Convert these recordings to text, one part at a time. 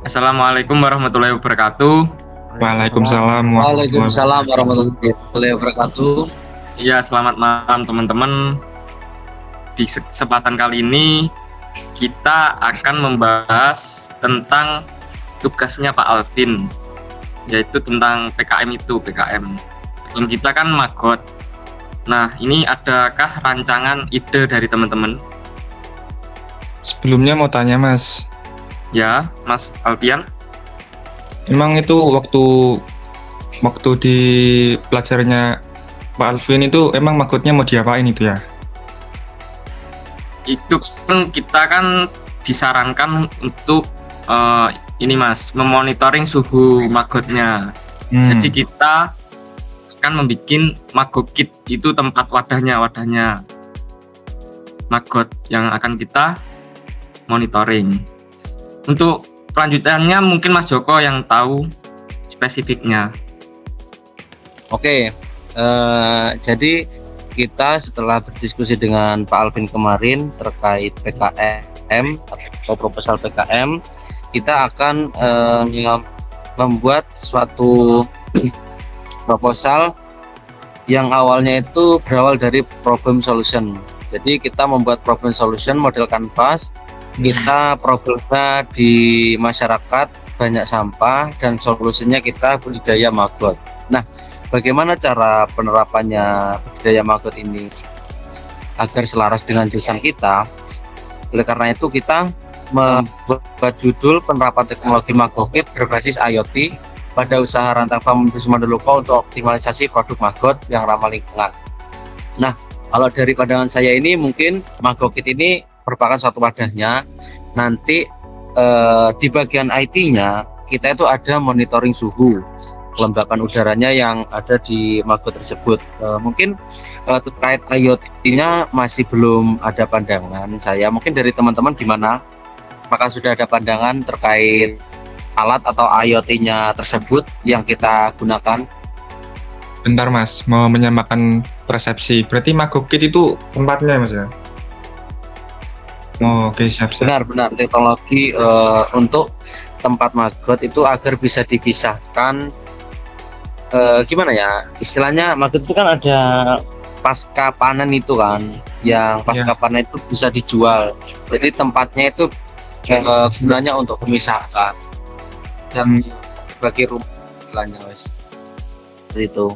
Assalamualaikum warahmatullahi wabarakatuh. Waalaikumsalam Waalaikumsalam warahmatullahi wabarakatuh. Iya, selamat malam teman-teman. Di kesempatan kali ini kita akan membahas tentang tugasnya Pak Alvin, yaitu tentang PKM itu, PKM. PKM kita kan Magot. Nah, ini adakah rancangan ide dari teman-teman? Sebelumnya mau tanya Mas, Ya, Mas Alfian? emang itu waktu di pelajarannya Pak Alvin itu emang magotnya mau diapain itu ya? Itu kan kita kan disarankan untuk ini Mas, memonitoring suhu magotnya. Jadi kita akan membuat magot kit, itu tempat wadahnya magot yang akan kita monitoring. Untuk kelanjutannya mungkin Mas Joko yang tahu spesifiknya. Oke, jadi kita setelah berdiskusi dengan Pak Alvin kemarin terkait PKM atau proposal PKM, kita akan membuat suatu proposal yang awalnya itu berawal dari problem solution. Jadi kita membuat problem solution model kanvas. Kita problemnya di masyarakat banyak sampah dan solusinya kita budidaya magot. Nah, bagaimana cara penerapannya budidaya magot ini agar selaras dengan jurusan kita? Oleh karena itu kita membuat judul penerapan teknologi magot kit berbasis IoT pada usaha rantang farm industri Mandalika untuk optimalisasi produk magot yang ramah lingkungan. Nah, kalau dari pandangan saya ini mungkin magot kit ini merupakan suatu wadahnya. Nanti di bagian IT-nya kita itu ada monitoring suhu kelembapan udaranya yang ada di magot tersebut. Mungkin terkait IoT-nya masih belum ada pandangan saya. Mungkin dari teman-teman gimana? Apakah sudah ada pandangan terkait alat atau IoT-nya tersebut yang kita gunakan? Bentar Mas, mau menyamakan persepsi. Berarti magot kit itu tempatnya Mas ya? Oh, oke, siap. Benar-benar teknologi untuk tempat magot itu agar bisa dipisahkan. Gimana ya istilahnya, magot itu kan ada pasca panen itu kan, yang pasca panen itu bisa dijual. Jadi tempatnya itu gunanya untuk memisahkan dan sebagai rumah istilahnya wes. Seperti itu.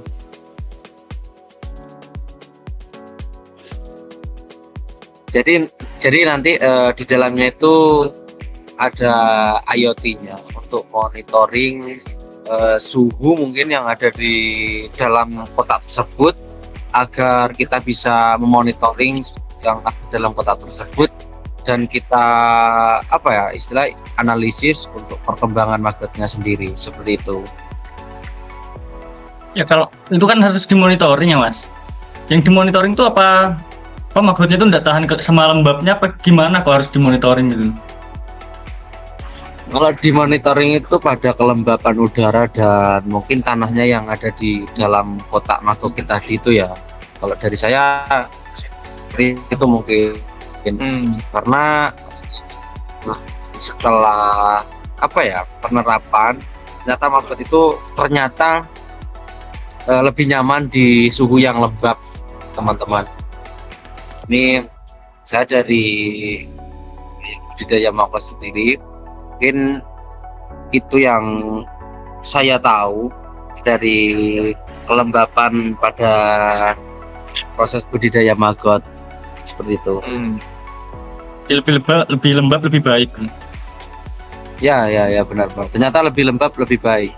Jadi nanti di dalamnya itu ada IoT-nya untuk monitoring suhu mungkin yang ada di dalam kotak tersebut, agar kita bisa memonitoring yang ada dalam kotak tersebut dan kita analisis untuk perkembangan magotnya sendiri, seperti itu. Ya kalau itu kan harus dimonitoring ya Mas. Yang dimonitoring itu apa magotnya itu nggak tahan sama lembabnya apa gimana kok harus dimonitoring gitu? Kalau dimonitoring itu pada kelembapan udara dan mungkin tanahnya yang ada di dalam kotak magot kit tadi itu ya. Kalau dari saya seperti itu mungkin karena setelah penerapan ternyata magot itu lebih nyaman di suhu yang lembab, teman-teman. Ini saya dari budidaya magot sendiri, mungkin itu yang saya tahu dari kelembapan pada proses budidaya magot, seperti itu. Lebih lembab lebih baik. Ya benar. Ternyata lebih lembab lebih baik.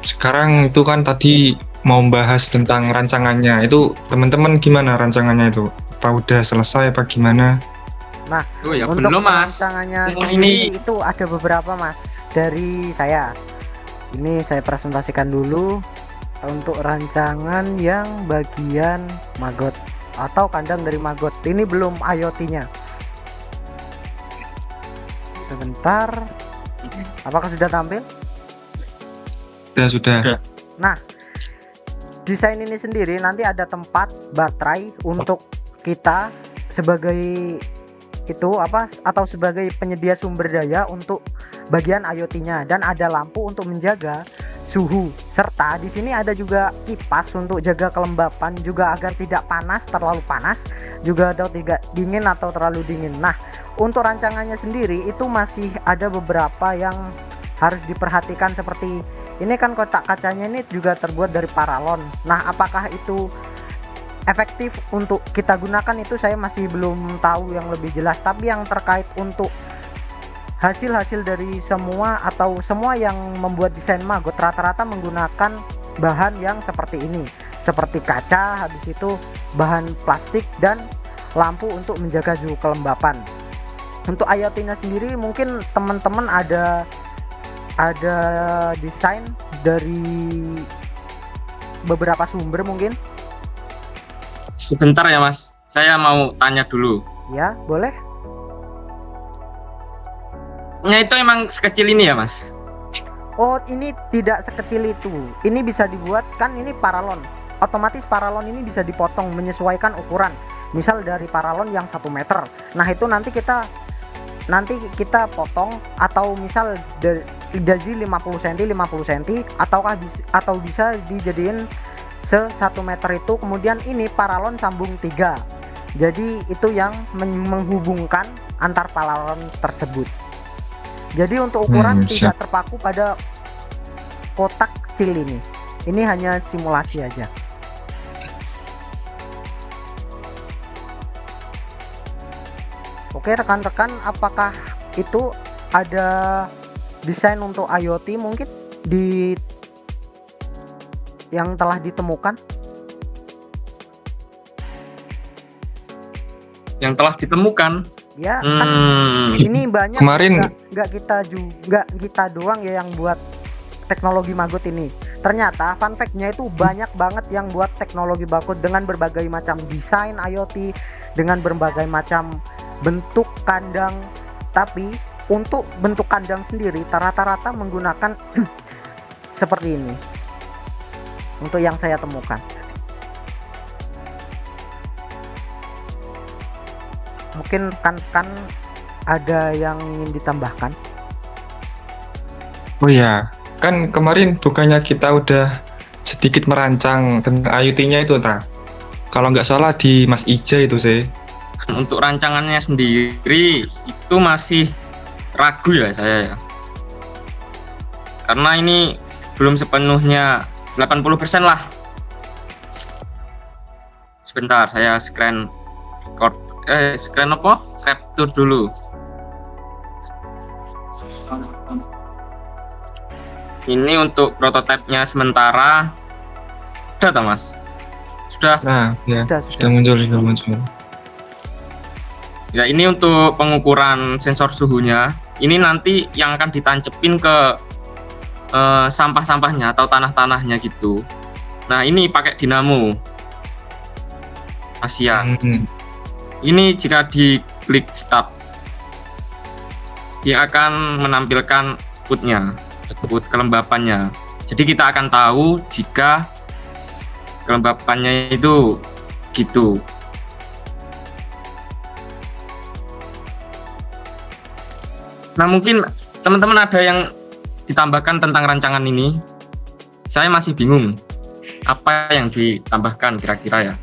Sekarang itu kan tadi mau bahas tentang rancangannya. Itu teman-teman gimana rancangannya itu? Apa udah selesai apa gimana? Nah, untuk belum Mas. rancangannya Ini itu ada beberapa Mas dari saya. Ini saya presentasikan dulu untuk rancangan yang bagian magot atau kandang dari magot. Ini belum IoT-nya. Sebentar. Apakah sudah tampil? Sudah. Nah, desain ini sendiri nanti ada tempat baterai untuk kita sebagai itu apa atau sebagai penyedia sumber daya untuk bagian IoT-nya, dan ada lampu untuk menjaga suhu, serta di sini ada juga kipas untuk jaga kelembapan juga agar tidak panas, terlalu panas juga, atau tidak dingin atau terlalu dingin. Nah, untuk rancangannya sendiri itu masih ada beberapa yang harus diperhatikan, seperti ini kan kotak kacanya ini juga terbuat dari paralon. Nah, apakah itu efektif untuk kita gunakan itu saya masih belum tahu yang lebih jelas, tapi yang terkait untuk hasil-hasil dari semua atau semua yang membuat desain maggot rata-rata menggunakan bahan yang seperti ini, seperti kaca, habis itu bahan plastik dan lampu untuk menjaga suhu kelembapan. Untuk IoT-nya sendiri mungkin teman-teman ada desain dari beberapa sumber mungkin. Sebentar ya Mas, saya mau tanya dulu. Ya, boleh. Itu emang sekecil ini ya Mas? Oh, ini tidak sekecil itu. Ini bisa dibuat, kan ini paralon. Otomatis paralon ini bisa dipotong menyesuaikan ukuran. Misal dari paralon yang 1 meter. Nah, itu nanti kita potong, atau misal dari 50 cm 50 cm atau bisa dijadiin 1 meter itu, kemudian ini paralon sambung 3. Jadi itu yang menghubungkan antar paralon tersebut. Jadi untuk ukuran tidak terpaku pada kotak kecil ini. Ini hanya simulasi aja. Oke rekan-rekan, apakah itu ada desain untuk IoT mungkin di yang telah ditemukan? Yang telah ditemukan? Ya, kan ini banyak. Kemarin nggak kita doang ya yang buat teknologi maggot ini. Ternyata fun fact-nya itu banyak banget yang buat teknologi maggot dengan berbagai macam desain IoT, dengan berbagai macam bentuk kandang. Tapi untuk bentuk kandang sendiri rata-rata menggunakan seperti ini. Untuk yang saya temukan. Mungkin kan ada yang ingin ditambahkan. Oh ya, kan kemarin bukannya kita udah sedikit merancang tentang IoT-nya itu, ta? Kalau nggak salah di Mas Ija itu sih. Untuk rancangannya sendiri itu masih ragu ya saya ya. Karena ini belum sepenuhnya 80% lah. Sebentar, saya screen apa? Capture dulu. Ini untuk prototipenya sementara. Sudah tak Mas? Sudah. Nah, ya, sudah muncul. Ya, ini untuk pengukuran sensor suhunya. Ini nanti yang akan ditancepin ke sampah-sampahnya atau tanah-tanahnya gitu. Nah, ini pakai dinamo Asia. Ini jika diklik start, dia akan menampilkan output kelembapannya. Jadi kita akan tahu jika kelembapannya itu gitu. Nah, mungkin teman-teman ada yang ditambahkan tentang rancangan ini. Saya masih bingung apa yang ditambahkan kira-kira ya.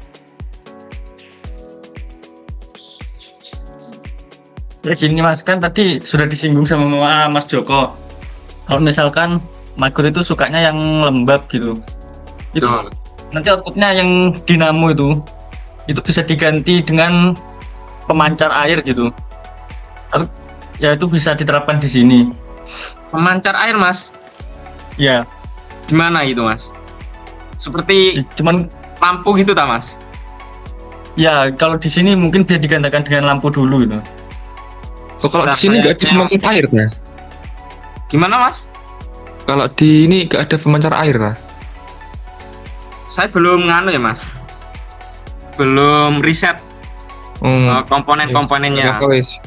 Ya gini Mas, kan tadi sudah disinggung sama Mas Joko. Kalau misalkan maggot itu sukanya yang lembab gitu. Itu Betul. nanti outputnya yang dinamo itu bisa diganti dengan pemancar air gitu. Ya itu bisa diterapkan di sini. Pemancar air Mas? Ya. Gimana itu Mas? Seperti Cuman lampu gitu tak Mas? ya kalau di sini mungkin bisa digantikan dengan lampu dulu gitu. Oh, kalau di sini nggak ada pemancar air, ta? Gimana Mas? Kalau di ini nggak ada pemancar air, ta? Saya belum nganu ya Mas. Belum riset komponen-komponennya.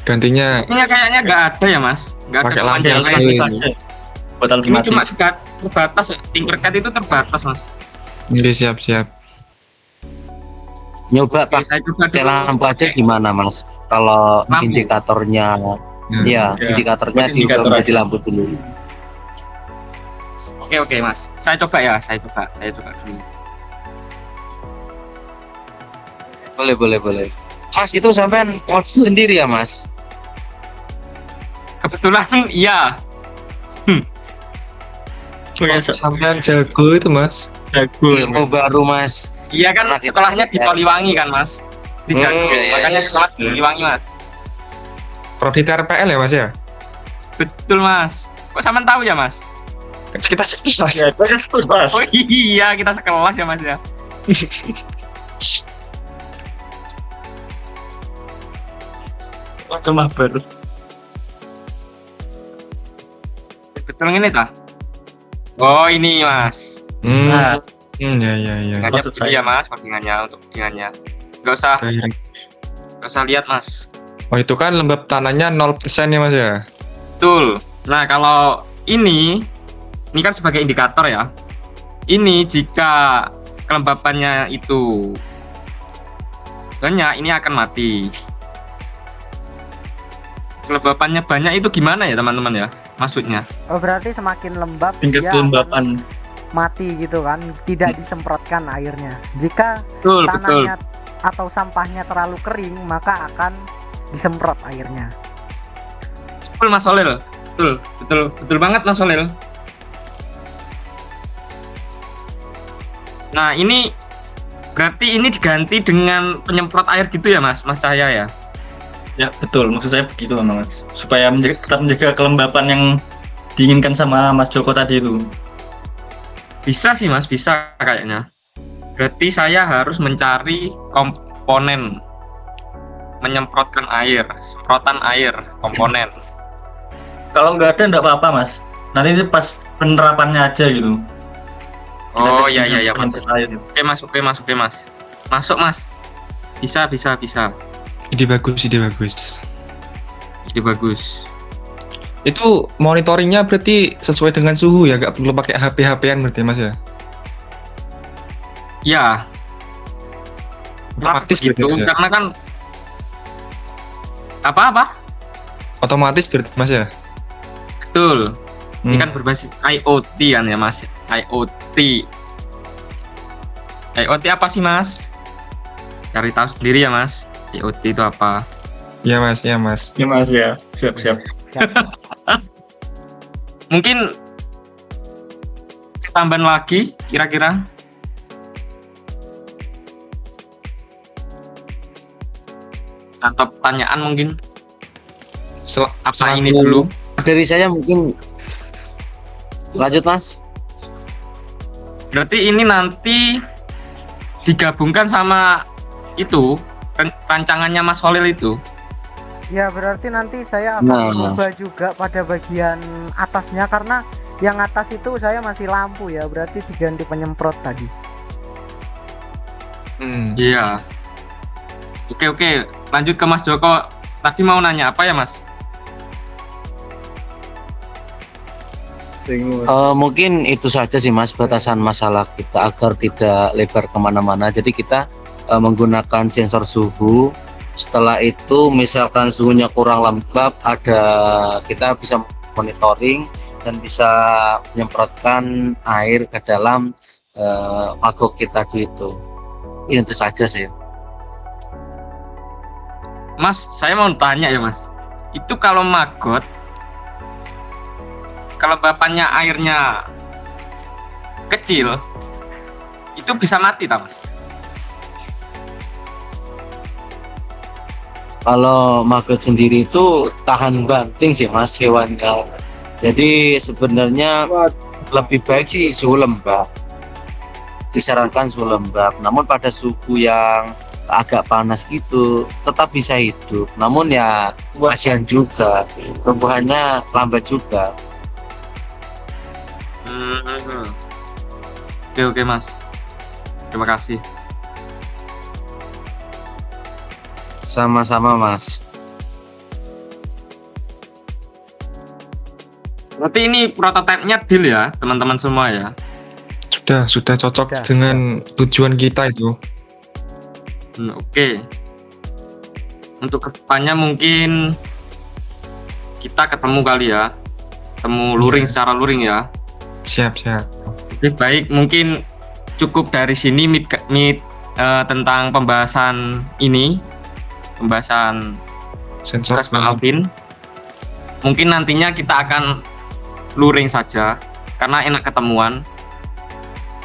Gantinya Ini kayaknya nggak ada ya Mas. Nggak ada pakai lampu pemancar aja. air. Buat Ini alternatif. cuma terbatas. Tinkercad itu terbatas Mas. Ini siap. Nyoba Oke, saya coba pakai dulu. lampu aja gimana Mas? Kalau Lampu. indikatornya, ya Ya, indikatornya buat diubah indikator menjadi aja. lampu dulu. Oke Mas. Saya coba dulu. Boleh. Mas, itu sampean modif sendiri ya, Mas? Kebetulan iya. Sampean jago itu mas. Ilmu baru, Mas. Iya kan Anak sekolahnya di kita- Poliwangi kan Mas. Di Jago. iya, Makanya iya. sekolah di Poliwangi Mas. Prodi TRPL ya mas ya. Betul Mas. Kok sampean tahu ya Mas? Kita sekelas. Ya, itu Mas. Oh iya kita sekelas ya Mas ya. Cuma baru. Betul ini tah. Oh ini Mas. Nah, Ya. Codingannya Maksud begini saya. ya Mas, codingannya untuk codingannya. Gak usah lihat Mas. Oh itu kan lembab tanahnya 0% ya mas ya. Betul. Nah kalau ini kan sebagai indikator ya. Ini jika kelembapannya itu banyak, ini akan mati. Kelembapannya banyak itu gimana ya teman-teman ya? Maksudnya? Oh berarti semakin lembab tingkat dia kelembapan. akan mati gitu kan, tidak disemprotkan airnya. Jika Betul. tanahnya atau sampahnya terlalu kering maka akan disemprot airnya. Betul Mas Solil. Betul banget Mas Solil. Nah ini berarti ini diganti dengan penyemprot air gitu ya Mas Cahaya ya? Ya, betul. Maksud saya begitu Mas. Supaya tetap menjaga kelembapan yang diinginkan sama Mas Joko tadi itu. Bisa sih Mas, bisa kayaknya. Berarti saya harus mencari komponen menyemprotkan air, semprotan air, komponen. Kalau nggak ada nggak apa-apa Mas. Nanti pas penerapannya aja gitu. Oh iya Mas. Penyemprot air. Oke Mas. Masuk Mas. Bisa. Ide bagus. Ide bagus. Itu monitoringnya berarti sesuai dengan suhu ya, nggak perlu pakai HP-an berarti mas ya. Ya, Otomatis gitu berarti mas ya? karena kan apa? Otomatis berarti mas ya. Betul. Ini Hmm. kan berbasis IoT kan ya Mas. IoT apa sih Mas? Cari tahu sendiri ya Mas. IoT itu apa? Iya mas. Ya Mas ya. Siap. Siap. Mungkin tambahan lagi kira-kira atau pertanyaan mungkin apa ini dulu? Dari saya mungkin lanjut, Mas. Berarti ini nanti digabungkan sama itu rancangannya Mas Holil itu. Ya berarti nanti saya akan Nah. coba juga pada bagian atasnya karena yang atas itu saya masih lampu ya, berarti diganti penyemprot tadi. Iya. Oke. Lanjut ke Mas Joko. Tadi mau nanya apa ya Mas? Mungkin itu saja sih Mas, batasan masalah kita agar tidak lebar kemana-mana. Jadi kita menggunakan sensor suhu. Setelah itu misalkan suhunya kurang lembab, kita bisa monitoring dan bisa menyemprotkan air ke dalam magok kita itu. Itu saja sih. Mas, saya mau tanya ya Mas. Itu kalau maggot kelembapannya airnya kecil, itu bisa mati tak Mas? Kalau maggot sendiri itu tahan banting sih Mas hewannya. Jadi sebenarnya lebih baik sih suhu lembab. Disarankan suhu lembab. Namun pada suhu yang agak panas gitu tetap bisa hidup. Namun ya kasihan juga. Tumbuhannya lambat juga. Oke Mas. Terima kasih. Sama-sama Mas. Berarti ini prototipenya deal ya teman-teman semua ya? Sudah cocok Sudah. dengan tujuan kita itu. Oke. untuk kedepannya mungkin kita ketemu kali ya, ketemu luring secara luring ya. Siap. Oke, baik, mungkin cukup dari sini tentang pembahasan ini, pembahasan Sensor tugas Pak Alvin. Mungkin nantinya kita akan luring saja karena enak ketemuan.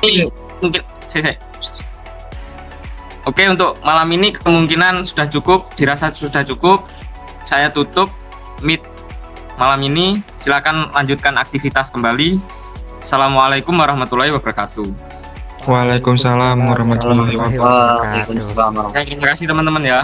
Ini mungkin Oke, untuk malam ini kemungkinan sudah cukup, dirasa sudah cukup. Saya tutup meet malam ini. Silakan lanjutkan aktivitas kembali. Assalamualaikum warahmatullahi wabarakatuh. Waalaikumsalam warahmatullahi wabarakatuh. Waalaikumsalam. Terima kasih teman-teman ya.